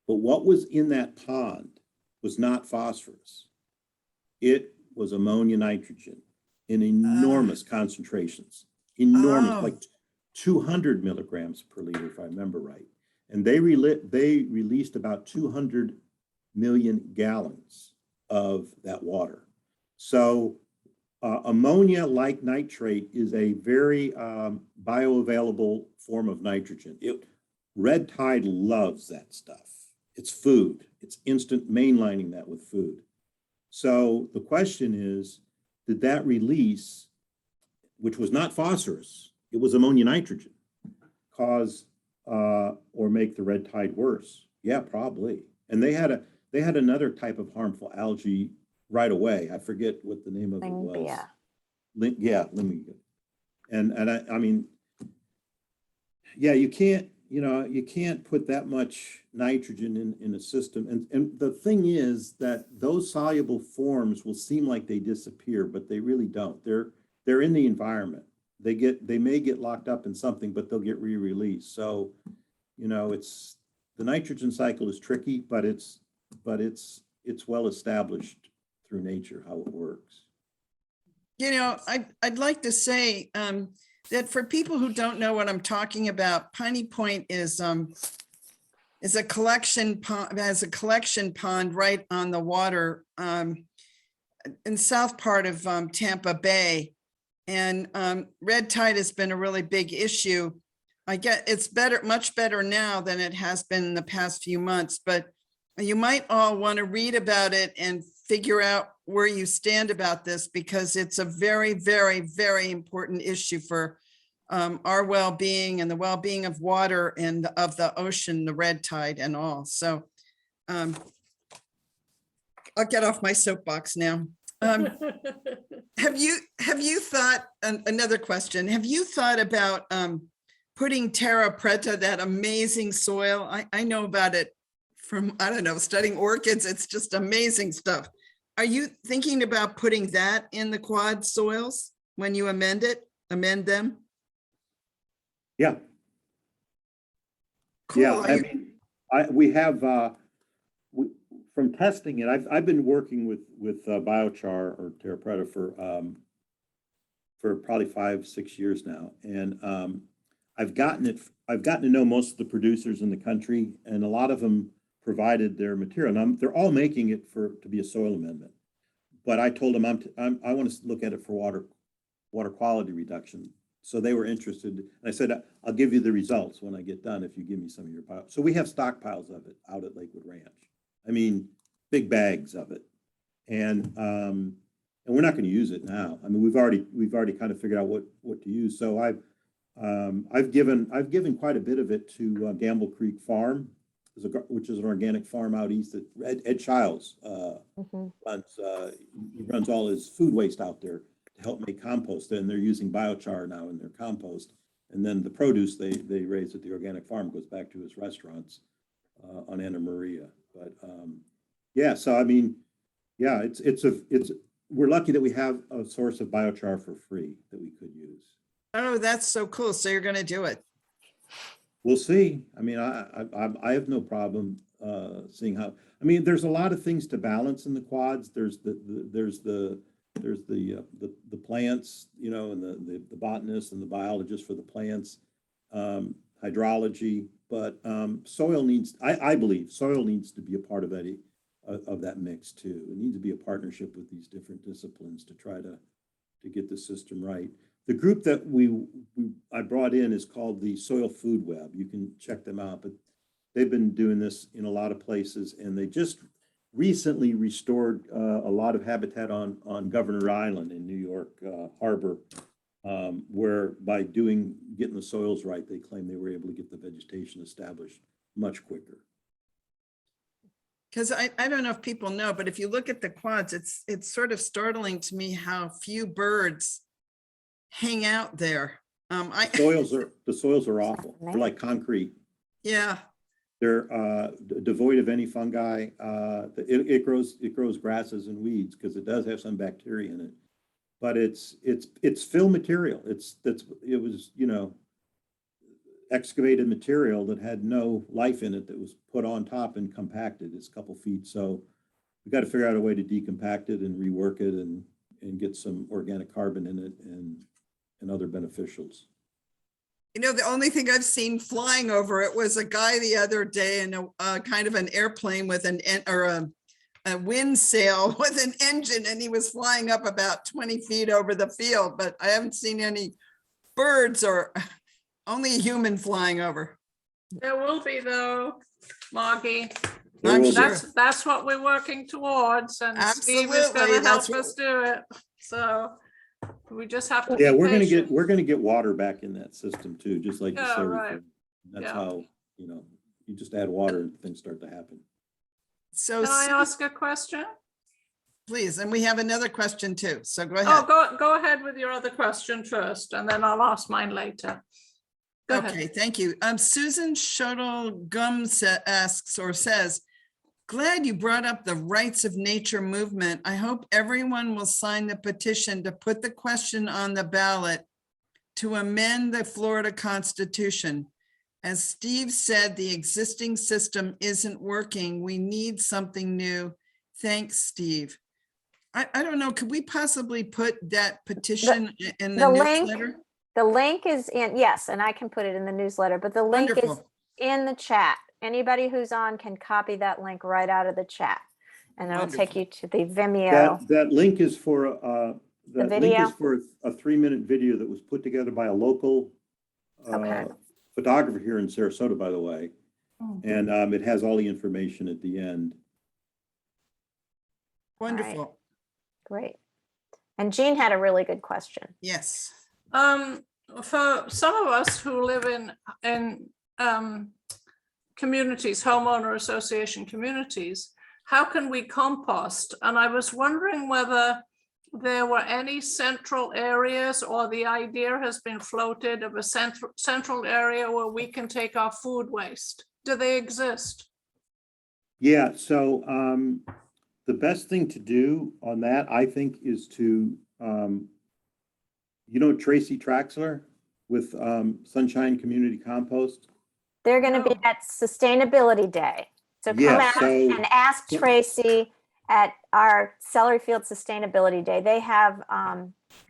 But what was in that pond was not phosphorus. It was ammonia nitrogen in enormous concentrations, like 200 milligrams per liter, if I remember right. And they released about 200 million gallons of that water. So ammonia, like nitrate, is a very bioavailable form of nitrogen. Red tide loves that stuff. It's food. It's instant mainlining that with food. So the question is, did that release, which was not phosphorus, it was ammonia nitrogen, cause or make the red tide worse? Yeah, probably. And they had another type of harmful algae right away. I forget what the name of it was. Limbia. And I mean, yeah, you can't put that much nitrogen in a system. And the thing is that those soluble forms will seem like they disappear, but they really don't. They're in the environment. They may get locked up in something, but they'll get re-released. So, it's the nitrogen cycle is tricky, but it's well established through nature how it works. I'd like to say that for people who don't know what I'm talking about, Piney Point is a collection pond, has a collection pond right on the water in south part of Tampa Bay. And red tide has been a really big issue. I get it's much better now than it has been in the past few months, but you might all want to read about it and figure out where you stand about this, because it's a very, very, very important issue for our well-being and the well-being of water and of the ocean, the red tide and all. So I'll get off my soapbox now. Have you thought, another question, have you thought about putting terra preta, that amazing soil. I know about it from, I don't know, studying orchids. It's just amazing stuff. Are you thinking about putting that in the quad soils when you amend them? Yeah. Cool. Yeah, I mean, we have, from testing it, I've been working with biochar or terra preta for probably 5-6 years now. And I've gotten to know most of the producers in the country, and a lot of them provided their material. And they're all making it to be a soil amendment. But I told them I want to look at it for water quality reduction. So they were interested. And I said, I'll give you the results when I get done if you give me some of your bio. So we have stockpiles of it out at Lakewood Ranch. I mean, big bags of it. And we're not going to use it now. I mean, we've already kind of figured out what to use. So I've given quite a bit of it to Gamble Creek Farm, which is an organic farm out east that Ed Childs runs. He runs all his food waste out there to help make compost, and they're using biochar now in their compost. And then the produce they raise at the organic farm goes back to his restaurants on Anna Maria. But yeah, so I mean, yeah, we're lucky that we have a source of biochar for free that we could use. Oh, that's so cool. So you're going to do it. We'll see. I mean, I have no problem seeing how. I mean, there's a lot of things to balance in the quads. There's the plants, you know, and the botanists and the biologists for the plants, hydrology. But soil needs. I believe soil needs to be a part of that mix too. It needs to be a partnership with these different disciplines to try to get the system right. The group that I brought in is called the Soil Food Web. You can check them out, but they've been doing this in a lot of places, and they just recently restored a lot of habitat on Governor Island in New York Harbor, where by getting the soils right, they claim they were able to get the vegetation established much quicker. Because I don't know if people know, but if you look at the quads, it's sort of startling to me how few birds hang out there. The soils are awful. They're like concrete. Yeah. They're devoid of any fungi. It grows grasses and weeds because it does have some bacteria in it, but it's fill material. It was, you know, excavated material that had no life in it that was put on top and compacted. It's a couple feet. So we got to figure out a way to decompact it and rework it and get some organic carbon in it and other beneficials. You know, the only thing I've seen flying over it was a guy the other day in a kind of an airplane with a wind sail with an engine, and he was flying up about 20 feet over the field, but I haven't seen any birds or only a human flying over. There will be though, Margie. That's what we're working towards, and Steve is going to help us do it. So we just have to. Yeah, we're going to get water back in that system too, just like you said. Right. That's how, you know, you just add water and things start to happen. So can I ask a question? Please, and we have another question too. So go ahead. Oh, go ahead with your other question first, and then I'll ask mine later. Go okay, ahead. Thank you. Susan Shuttle-Gum asks or says, glad you brought up the rights of nature movement. I hope everyone will sign the petition to put the question on the ballot to amend the Florida Constitution. As Steve said, the existing system isn't working. We need something new. Thanks, Steve. I don't know, could we possibly put that petition in the newsletter? The link is in, yes, and I can put it in the newsletter, but the link is in the chat. Anybody who's on can copy that link right out of the chat, and it'll take you to the Vimeo. That link is for the video. Link is for a 3-minute video that was put together by a local photographer here in Sarasota, by the way, and it has all the information at the end. Wonderful. Right. Great. And Jean had a really good question. Yes. For some of us who live in communities, homeowner association communities, how can we compost? And I was wondering whether there were any central areas, or the idea has been floated of a central area where we can take our food waste. Do they exist? Yeah, so the best thing to do on that, I think, is to, Tracy Traxler with Sunshine Community Compost. They're going to be No. at Sustainability Day. So come Yeah, out so- and ask Tracy at our Celery Field Sustainability Day. They have,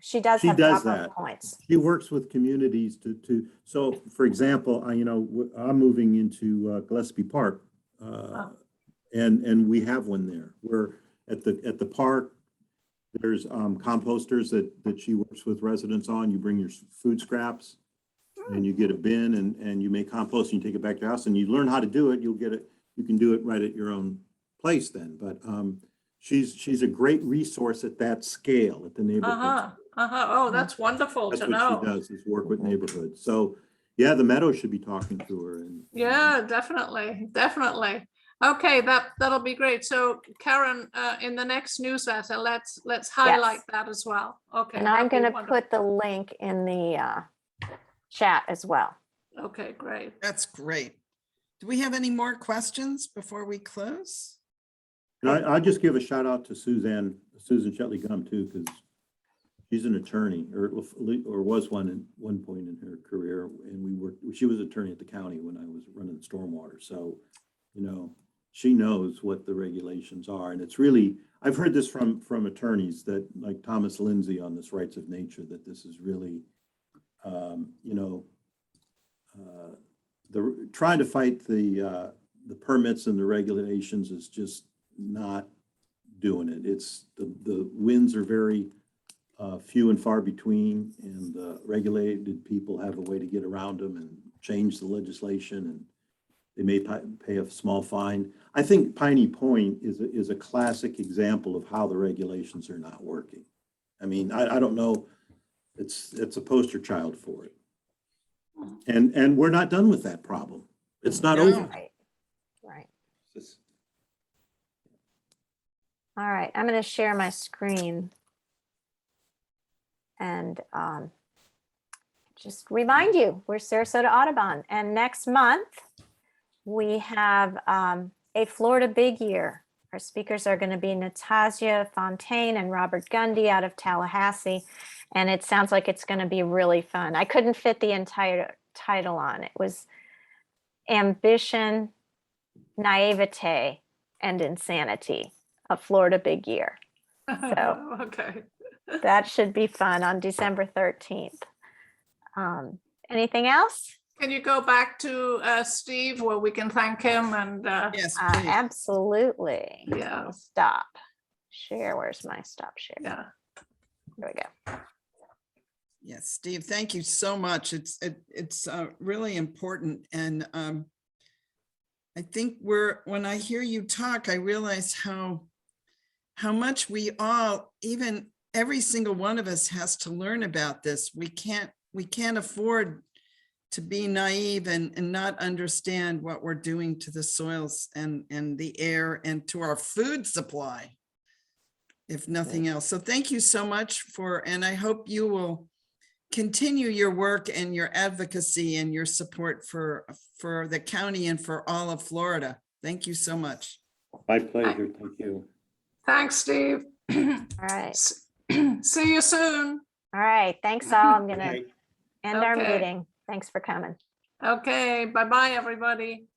she does She have does drop-off that. points. She works with communities so for example, I'm moving into Gillespie Park. And we have one there. We're at the park. There's composters that she works with residents on. You bring your food scraps and you get a bin and you make compost and you take it back to your house and you learn how to do it. You'll get it. You can do it right at your own place then. But she's a great resource at that scale at the neighborhood. Oh, that's wonderful That's to what know. she does, is work with neighborhoods. So yeah, the Meadow should be talking to her. And Yeah, definitely. Okay, that'll be great. So Karen, in the next newsletter, let's highlight that as well. Okay. And I'm that'd be going to wonderful. put the link in the chat as well. Okay, great. That's great. Do we have any more questions before we close? And I'll just give a shout out to Susan Shetley Gum too, because she's an attorney or was one at one point in her career. And she was attorney at the county when I was running stormwater. So, she knows what the regulations are. And it's really, I've heard this from attorneys that like Thomas Lindsay on this rights of nature, that this is really, trying to fight the permits and the regulations is just not doing it. It's the wins are very few and far between, and the regulated people have a way to get around them and change the legislation, and they may pay a small fine. I think Piney Point is a classic example of how the regulations are not working. I mean, I don't know, it's a poster child for it. And we're not done with that problem. It's not No. over. Right. It's- All right. I'm going to share my screen and just remind you, we're Sarasota Audubon. And next month, we have a Florida Big Year. Our speakers are going to be Natasha Fontaine and Robert Gundy out of Tallahassee. And it sounds like it's going to be really fun. I couldn't fit the entire title on. It was Ambition, Naivete, and Insanity, a Florida Big Year. So Okay. that should be fun on December 13th. Anything else? Can you go back to Steve where we can thank him and Yes, please. Absolutely. Yeah. Let me stop. Share. Where's my stop share? yeah. There we go. Yes, Steve, thank you so much. It's really important. And I think when I hear you talk, I realize how much we all, even every single one of us, has to learn about this. We can't afford to be naive and not understand what we're doing to the soils and the air and to our food supply, if nothing else. So thank you so much and I hope you will continue your work and your advocacy and your support for the county and for all of Florida. Thank you so much. My pleasure. Thank you. Thanks, Steve. All right. See you soon. All right. Thanks all. I'm going to Right. end our Okay. meeting. Thanks for coming. Okay, bye-bye, everybody.